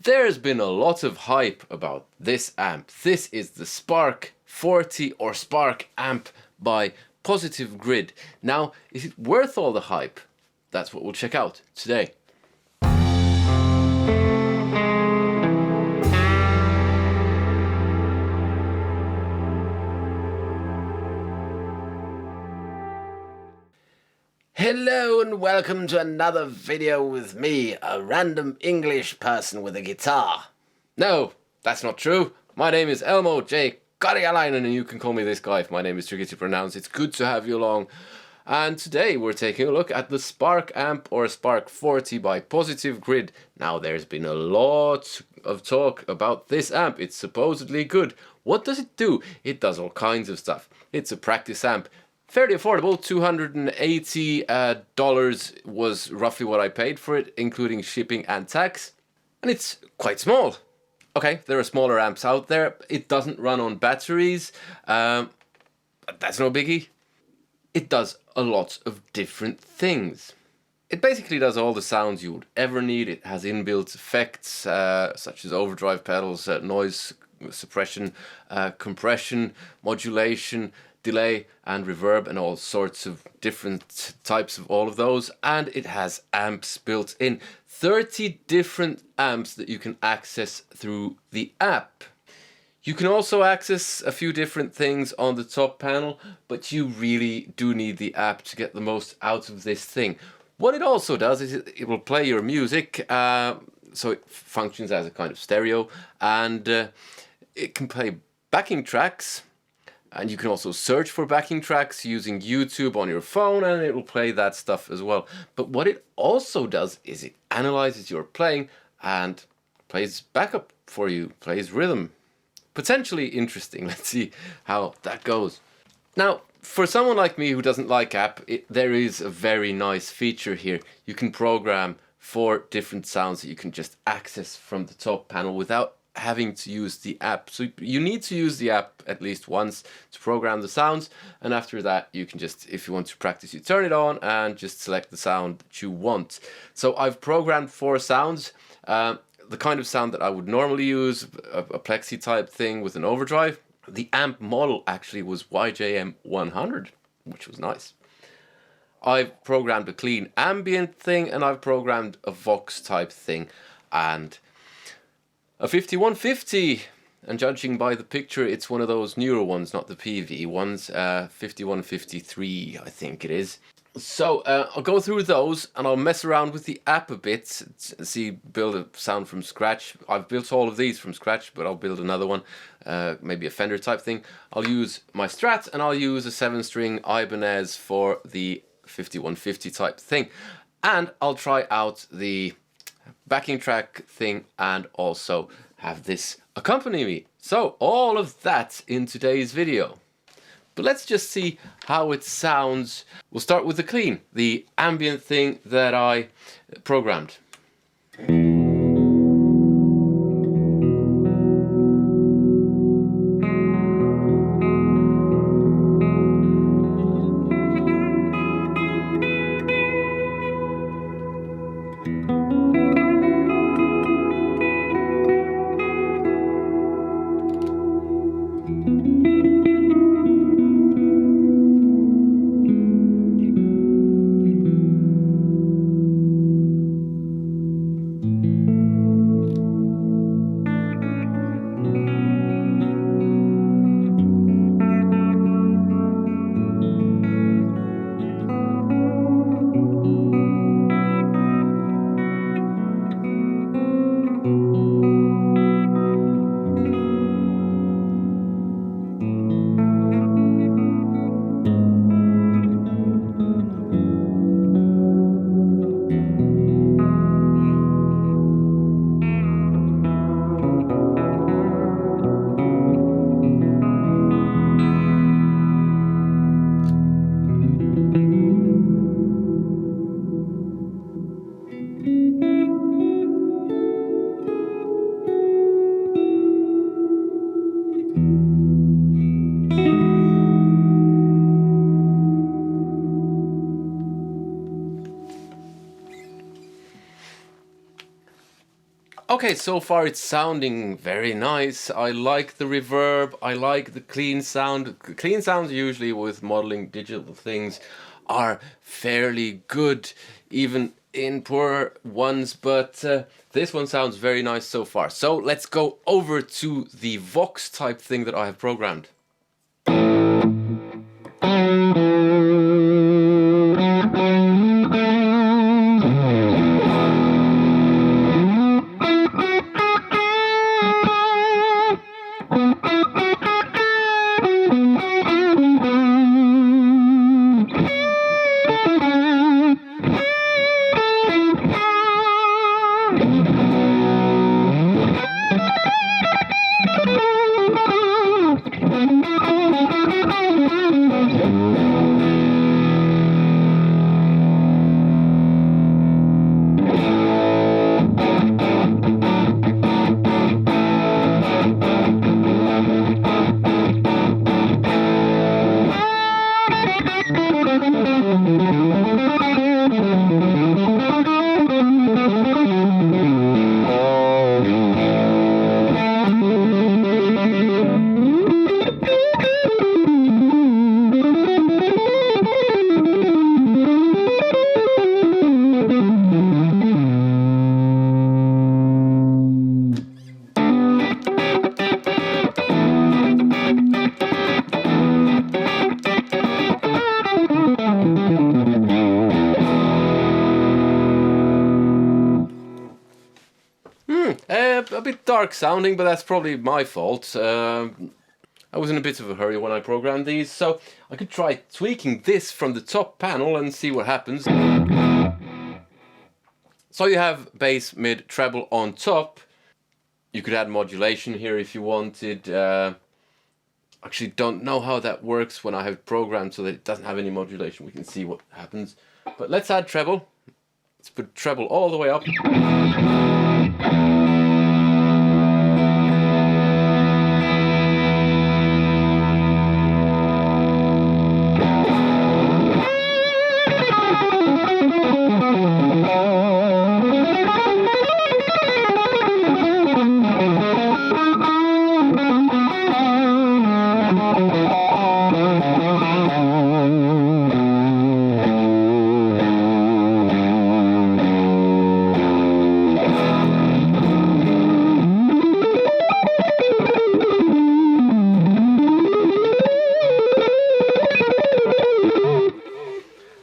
There's been a lot of hype about this amp. This is the Spark 40 or Spark amp by Positive Grid. Now, is it worth all the hype? That's what we'll check out today. Hello and welcome to another video with me, a random English person with a guitar. No, that's not true. My name is Elmo J. Karjalainen and you can call me this guy if my name is tricky to pronounce. It's good to have you along. And today we're taking a look at the Spark amp or Spark 40 by Positive Grid. Now there's been a lot of talk about this amp. It's supposedly good. What does it do? It does all kinds of stuff. It's a practice amp. Fairly affordable, $280 was roughly what I paid for it, including shipping and tax. And it's quite small. Okay, there are smaller amps out there. It doesn't run on batteries. But that's no biggie. It does a lot of different things. It basically does all the sounds you would ever need. It has inbuilt effects such as overdrive pedals, noise suppression, compression, modulation, delay and reverb and all sorts of different types of all of those, and it has amps built in. 30 different amps that you can access through the app. You can also access a few different things on the top panel, but you really do need the app to get the most out of this thing. What it also does is it will play your music, so it functions as a kind of stereo, and it can play backing tracks. And you can also search for backing tracks using YouTube on your phone and it will play that stuff as well. But what it also does is it analyzes your playing and plays backup for you, plays rhythm. Potentially interesting. Let's see how that goes. Now, for someone like me who doesn't like app, there is a very nice feature here. You can program 4 different sounds that you can just access from the top panel without having to use the app. So you need to use the app at least once to program the sounds, and after that you can just, if you want to practice, you turn it on and just select the sound that you want. So I've programmed 4 sounds, the kind of sound that I would normally use, a plexi type thing with an overdrive. The amp model actually was YJM 100, which was nice. I've programmed a clean ambient thing and I've programmed a Vox type thing and a 5150, and judging by the picture, it's one of those newer ones, not the PV ones, 5153, I think it is. So I'll go through those and I'll mess around with the app a bit, see, build a sound from scratch. I've built all of these from scratch, but I'll build another one, maybe a Fender type thing. I'll use my Strat and I'll use a 7-string Ibanez for the 5150 type thing. And I'll try out the backing track thing and also have this accompany me. So all of that in today's video. But let's just see how it sounds. We'll start with the clean, the ambient thing that I programmed. Okay, so far it's sounding very nice. I like the reverb, I like the clean sound. Clean sounds usually with modeling digital things are fairly good, even in poor ones, but this one sounds very nice so far. So let's go over to the Vox type thing that I have programmed. A bit dark sounding, but that's probably my fault. I was in a bit of a hurry when I programmed these, so I could try tweaking this from the top panel and see what happens. So you have bass, mid, treble on top. You could add modulation here if you wanted. Actually don't know how that works when I have programmed so that it doesn't have any modulation. We can see what happens. But let's add treble. Let's put treble all the way up.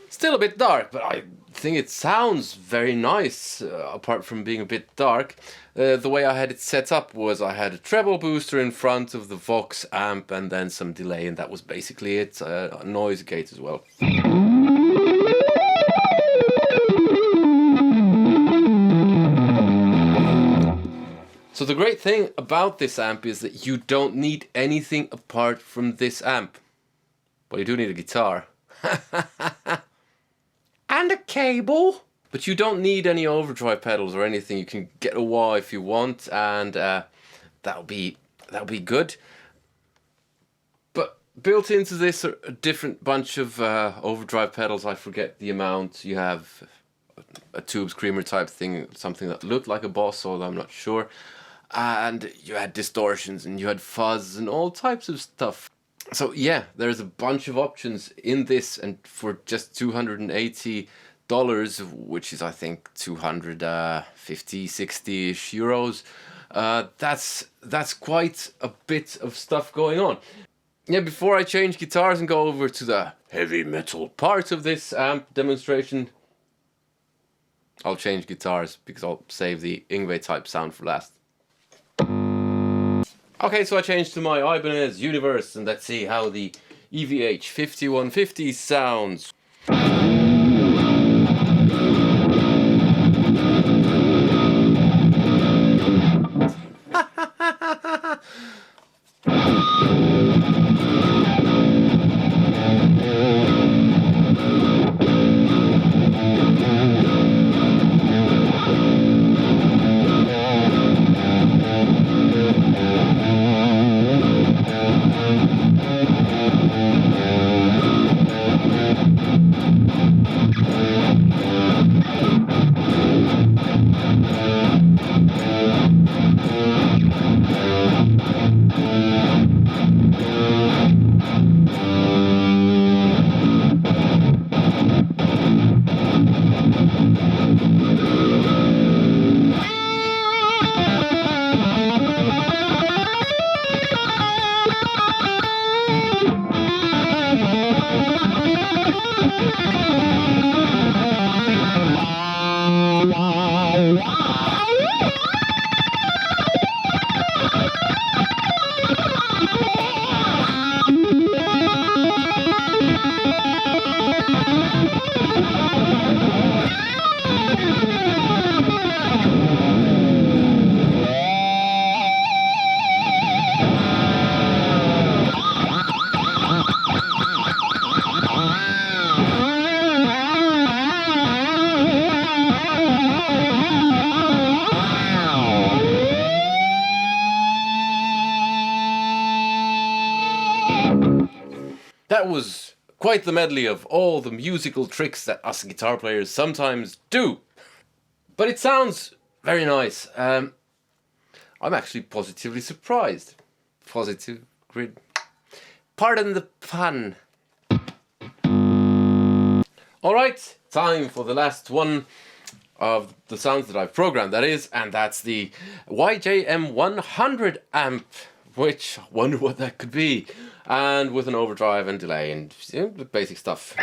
Still a bit dark, but I think it sounds very nice, apart from being a bit dark. The way I had it set up was I had a treble booster in front of the Vox amp and then some delay, and that was basically it. A noise gate as well. So the great thing about this amp is that you don't need anything apart from this amp. Well, you do need a guitar. And a cable. But you don't need any overdrive pedals or anything. You can get a wah if you want, and that'll be good. But built into this are a different bunch of overdrive pedals. I forget the amount. You have a tube screamer type thing, something that looked like a Boss, although I'm not sure. And you had distortions and you had fuzz and all types of stuff. So yeah, there's a bunch of options in this, and for just $280, which is I think 250, 60-ish euros, that's quite a bit of stuff going on. Yeah, before I change guitars and go over to the heavy metal part of this amp demonstration, I'll change guitars because I'll save the Yngwie type sound for last. Okay, so I changed to my Ibanez Universe, and let's see how the EVH 5150 sounds. That was quite the medley of all the musical tricks that us guitar players sometimes do. But it sounds very nice. I'm actually positively surprised. Positive grid. Pardon the pun. Alright, time for the last one of the sounds that I've programmed, that is, and that's the YJM100 amp, which I wonder what that could be, and with an overdrive and delay and the basic stuff.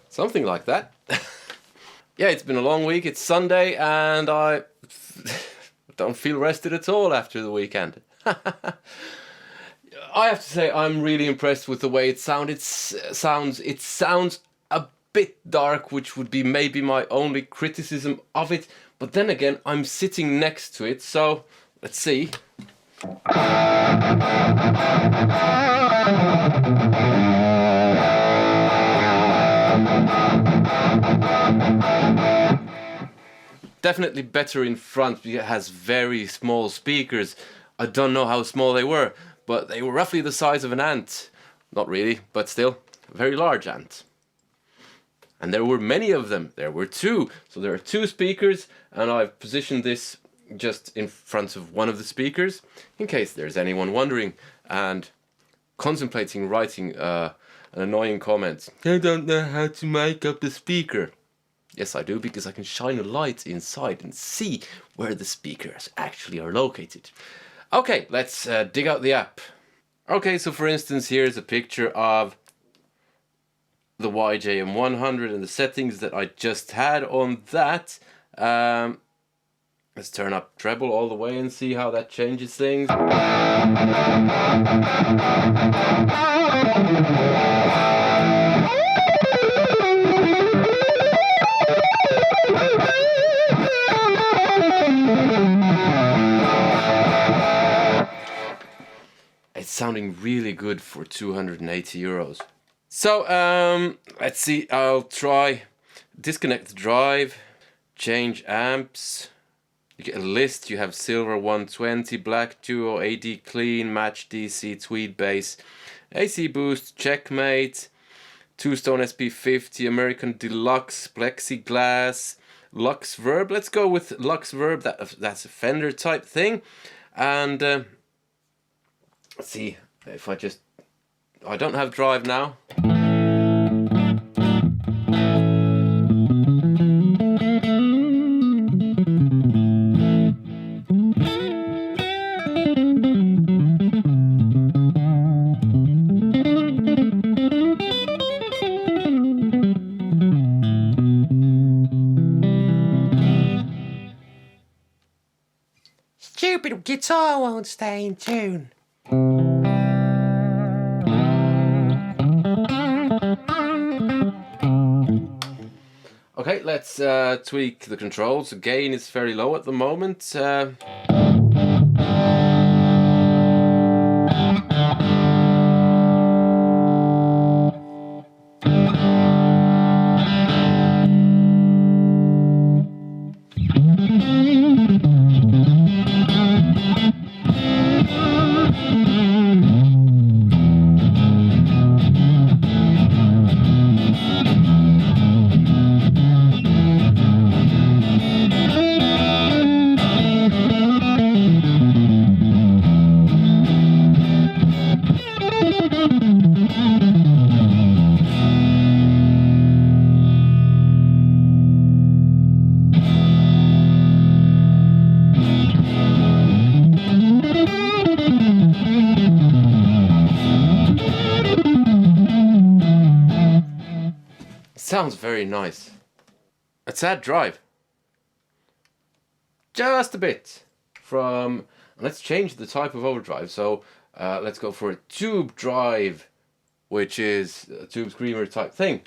Something like that. Yeah, it's been a long week. It's Sunday and I don't feel rested at all after the weekend. I have to say I'm really impressed with the way it sounds. It sounds a bit dark, which would be maybe my only criticism of it. But then again, I'm sitting next to it, so let's see. Definitely better in front because it has very small speakers. I don't know how small they were, but they were roughly the size of an ant. Not really, but still, a very large ant. And there were many of them. There were two. So there are two speakers, and I've positioned this just in front of one of the speakers, in case there's anyone wondering and contemplating writing an annoying comment. I don't know how to mic up the speaker. Yes, I do, because I can shine a light inside and see where the speakers actually are located. Okay, let's dig out the app. Okay, so for instance, here's a picture of the YJM100 and the settings that I just had on that. Let's turn up treble all the way and see how that changes things. It's sounding really good for 280 euros. So, let's see, I'll try disconnect the drive, change amps. You get a list. You have silver 120, black duo, AD clean, match DC, tweed bass, AC boost, checkmate, two-stone SP50, American deluxe, plexiglass, Lux Verb. Let's go with Lux Verb. That's a Fender type thing. And let's see if I don't have drive now. Stupid guitar won't stay in tune. Okay, let's tweak the controls. The gain is very low at the moment. Sounds very nice. Let's add drive. Just a bit. Let's change the type of overdrive. So let's go for a tube drive, which is a tube screamer type thing.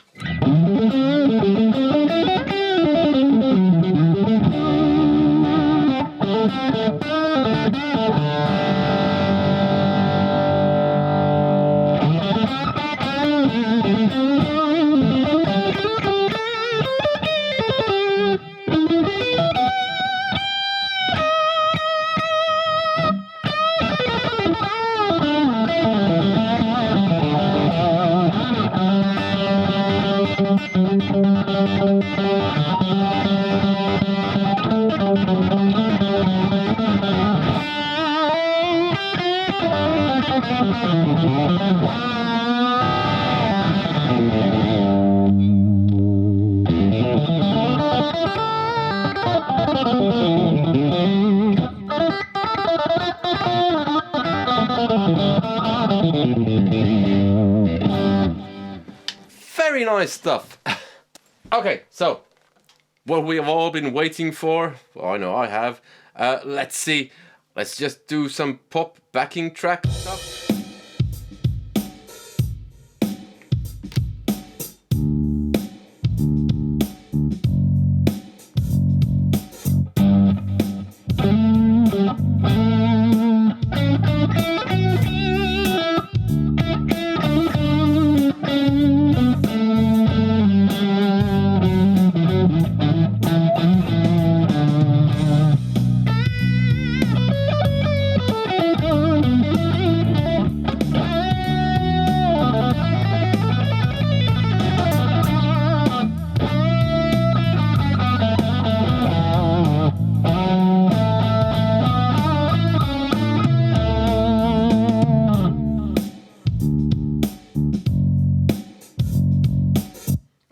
Very nice stuff. Okay, so what we have all been waiting for, well, I know I have. Let's see. Let's just do some pop backing track stuff.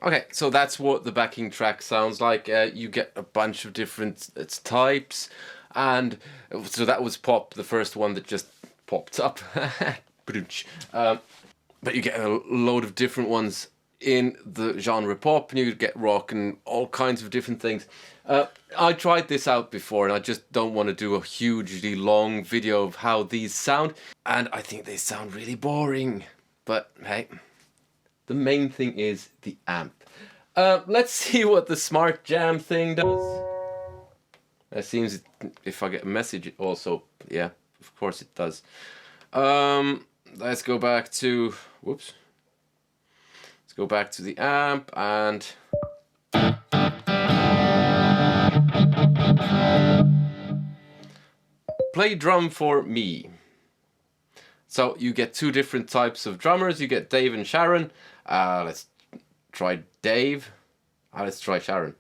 Okay, so that's what the backing track sounds like. You get a bunch of different types, and so that was pop, the first one that just popped up. But you get a load of different ones in the genre pop, and you get rock and all kinds of different things. I tried this out before, and I just don't want to do a hugely long video of how these sound, and I think they sound really boring. But hey, the main thing is the amp. Let's see what the Smart Jam thing does. It seems if I get a message, it also, yeah, of course it does. Let's go back to, whoops. Let's go back to the amp, and Play drum for me. So you get two different types of drummers. You get Dave and Sharon. Let's try Dave. Let's try Sharon.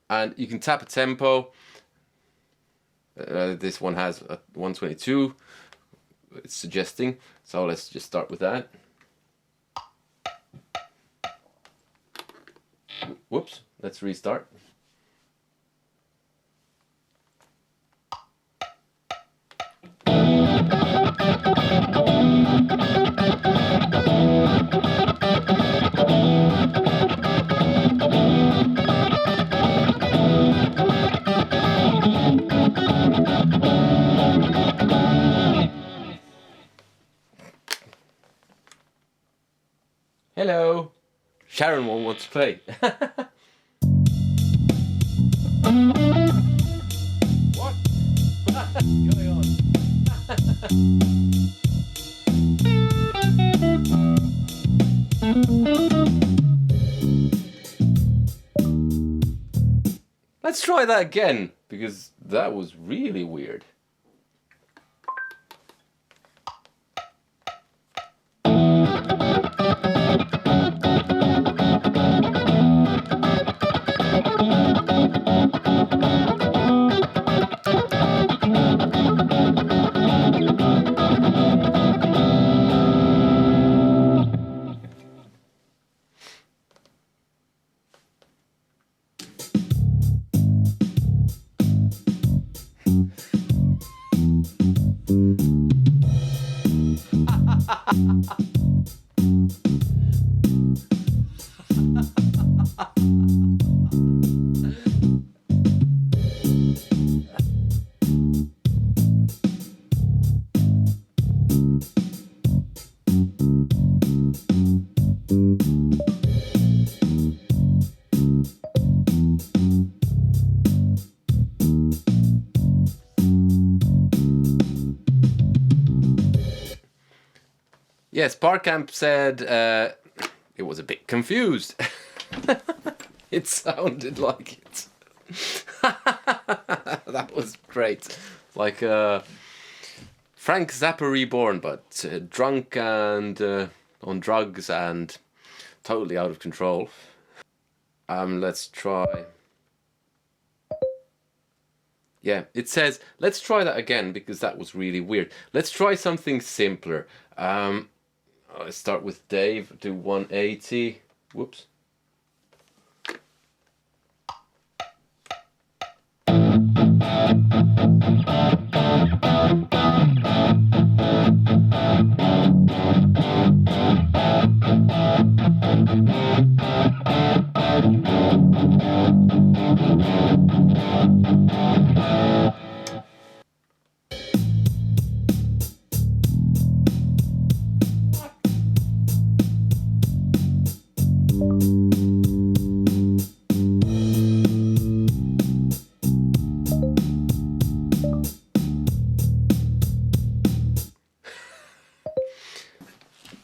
And you can tap a tempo. This one has a 122. It's suggesting. So let's just start with that. Whoops. Let's restart. Hello. Sharon won't want to play. What? What's going on? Let's try that again, because that was really weird. Yes, Parkamp said it was a bit confused. It sounded like it. That was great. Like Frank Zappa reborn, but drunk and on drugs and totally out of control. Let's try. Yeah, it says, let's try that again because that was really weird. Let's try something simpler. Let's start with Dave, do 180. Whoops.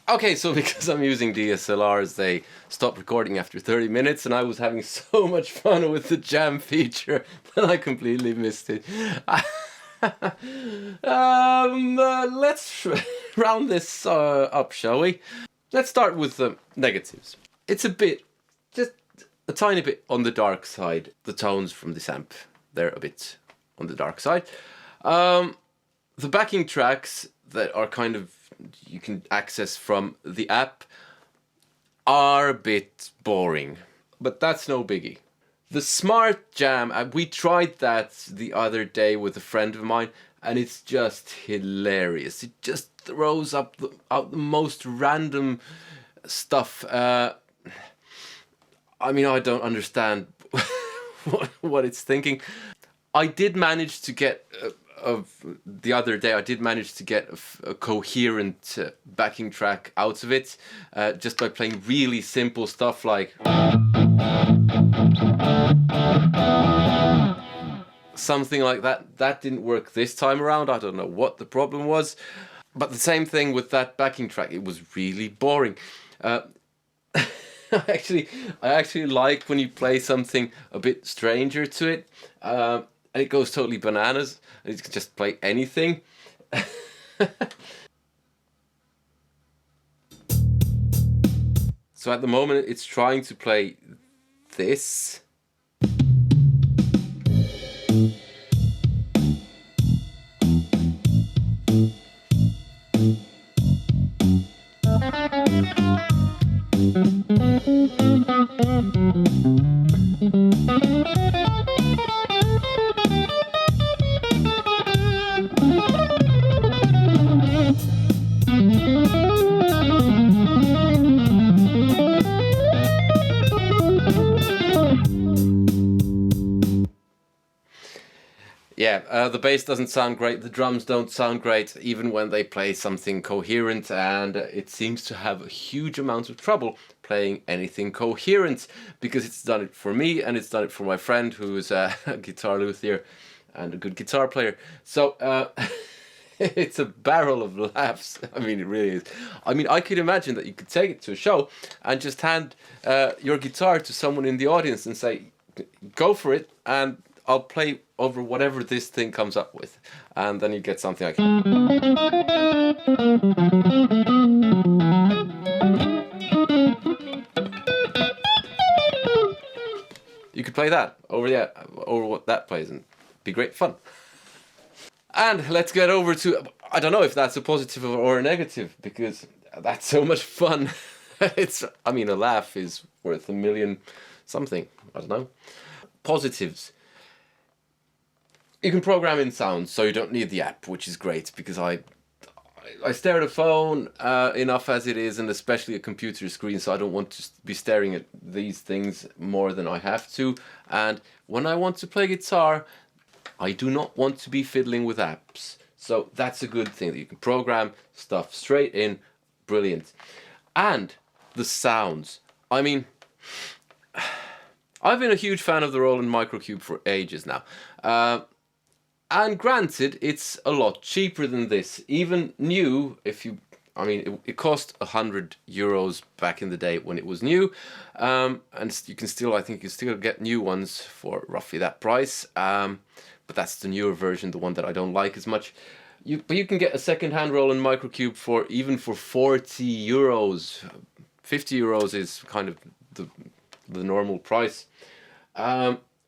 Okay, so because I'm using DSLRs, they stopped recording after 30 minutes, and I was having so much fun with the jam feature that I completely missed it. Let's round this up, shall we? Let's start with the negatives. It's a bit, just a tiny bit on the dark side. The tones from this amp, they're a bit on the dark side. The backing tracks that are kind of you can access from the app are a bit boring, but that's no biggie. The Smart Jam, we tried that the other day with a friend of mine, and it's just hilarious. It just throws up out the most random stuff. I mean, I don't understand what it's thinking. I did manage to get the other day, I did manage to get a coherent backing track out of it, just by playing really simple stuff like something like that. That didn't work this time around. I don't know what the problem was, but the same thing with that backing track. It was really boring. I actually like when you play something a bit stranger to it, and it goes totally bananas. And you can just play anything. So at the moment, it's trying to play this. Yeah, the bass doesn't sound great, the drums don't sound great, even when they play something coherent, and it seems to have a huge amount of trouble playing anything coherent, because it's done it for me, and it's done it for my friend, who's a guitar luthier and a good guitar player. So, it's a barrel of laughs. I mean, it really is. I mean, I could imagine that you could take it to a show and just hand your guitar to someone in the audience and say, go for it, and I'll play over whatever this thing comes up with. And then you get something like... You could play that over what that plays, and be great fun. And let's get over to... I don't know if that's a positive or a negative, because that's so much fun. I mean, a laugh is worth a million something. I don't know. Positives. You can program in sounds, so you don't need the app, which is great, because I stare at a phone enough as it is, and especially a computer screen, so I don't want to be staring at these things more than I have to. And when I want to play guitar, I do not want to be fiddling with apps. So that's a good thing, that you can program stuff straight in. Brilliant. And the sounds. I mean, I've been a huge fan of the Roland Microcube for ages now. And granted, it's a lot cheaper than this. Even new, it cost €100 back in the day when it was new. And you can still, I think you still get new ones for roughly that price. But that's the newer version, the one that I don't like as much. But you can get a second-hand Roland Microcube for €40. €50 is kind of the normal price.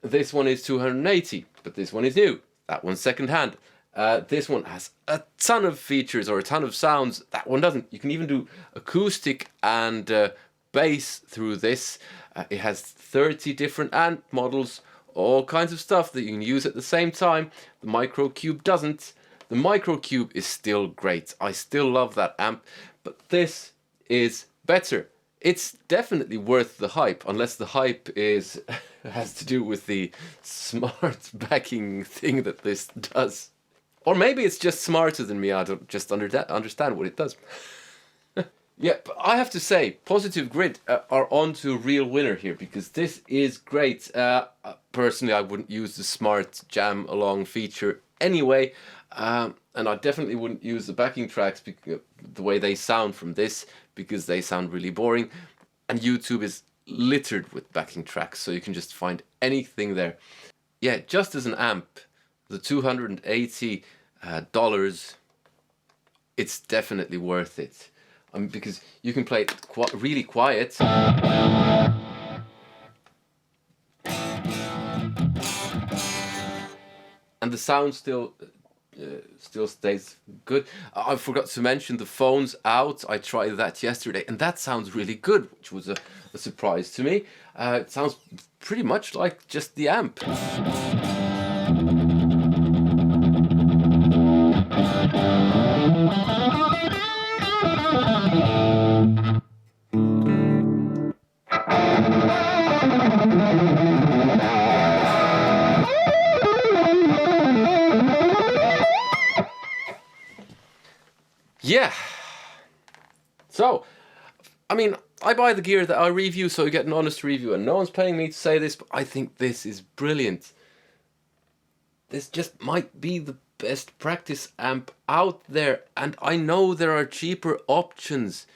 This one is 280, but this one is new. That one's second-hand. This one has a ton of features, or a ton of sounds. That one doesn't. You can even do acoustic and bass through this. It has 30 different amp models, all kinds of stuff that you can use at the same time. The Microcube doesn't. The Microcube is still great. I still love that amp, but this is better. It's definitely worth the hype, unless the hype has to do with the smart backing thing that this does. Or maybe it's just smarter than me. I don't just understand what it does. Yeah, but I have to say, Positive Grid are on to a real winner here, because this is great. Personally, I wouldn't use the smart jam along feature anyway, and I definitely wouldn't use the backing tracks, the way they sound from this, because they sound really boring. And YouTube is littered with backing tracks, so you can just find anything there. Yeah, just as an amp, the $280, it's definitely worth it. Because you can play it really quiet. And the sound still stays good. I forgot to mention the phone's out. I tried that yesterday, and that sounds really good, which was a surprise to me. It sounds pretty much like just the amp. Yeah. So, I mean, I buy the gear that I review, so you get an honest review, and no one's paying me to say this, but I think this is brilliant. This just might be the best practice amp out there, and I know there are cheaper options.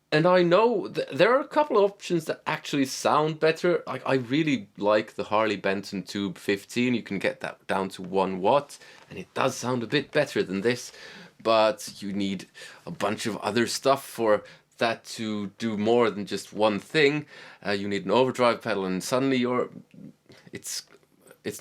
And I know there are a couple of options that actually sound better. Like I really like the Harley Benton Tube 15. You can get that down to 1 watt, and it does sound a bit better than this. But you need a bunch of other stuff for that to do more than just one thing. You need an overdrive pedal, and suddenly it's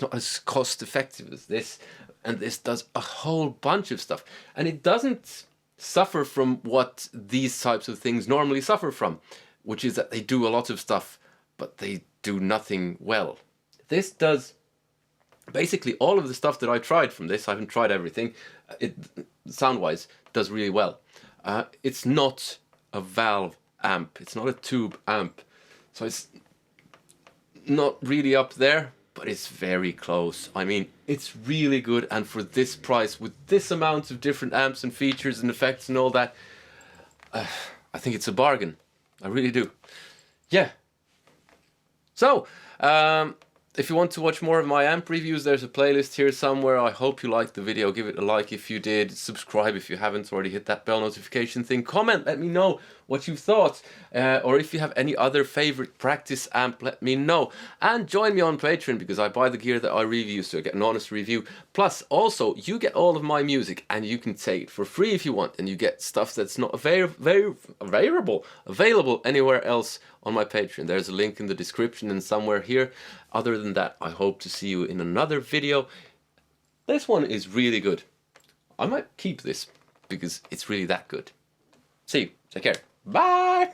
not as cost effective as this. And this does a whole bunch of stuff, and it doesn't suffer from what these types of things normally suffer from, which is that they do a lot of stuff, but they do nothing well. This does basically all of the stuff that I tried from this. I haven't tried everything. It, sound-wise, does really well. It's not a valve amp. It's not a tube amp. So it's not really up there, but it's very close. I mean, it's really good, and for this price, with this amount of different amps and features and effects and all that, I think it's a bargain. I really do. Yeah. So, if you want to watch more of my amp reviews, there's a playlist here somewhere. I hope you liked the video. Give it a like if you did. Subscribe if you haven't already. Hit that bell notification thing. Comment. Let me know what you thought. Or if you have any other favorite practice amp, let me know. And join me on Patreon, because I buy the gear that I review, so I get an honest review. Plus, also, you get all of my music, and you can take it for free if you want. And you get stuff that's not available anywhere else on my Patreon. There's a link in the description and somewhere here. Other than that, I hope to see you in another video. This one is really good. I might keep this because it's really that good. See you. Take care. Bye.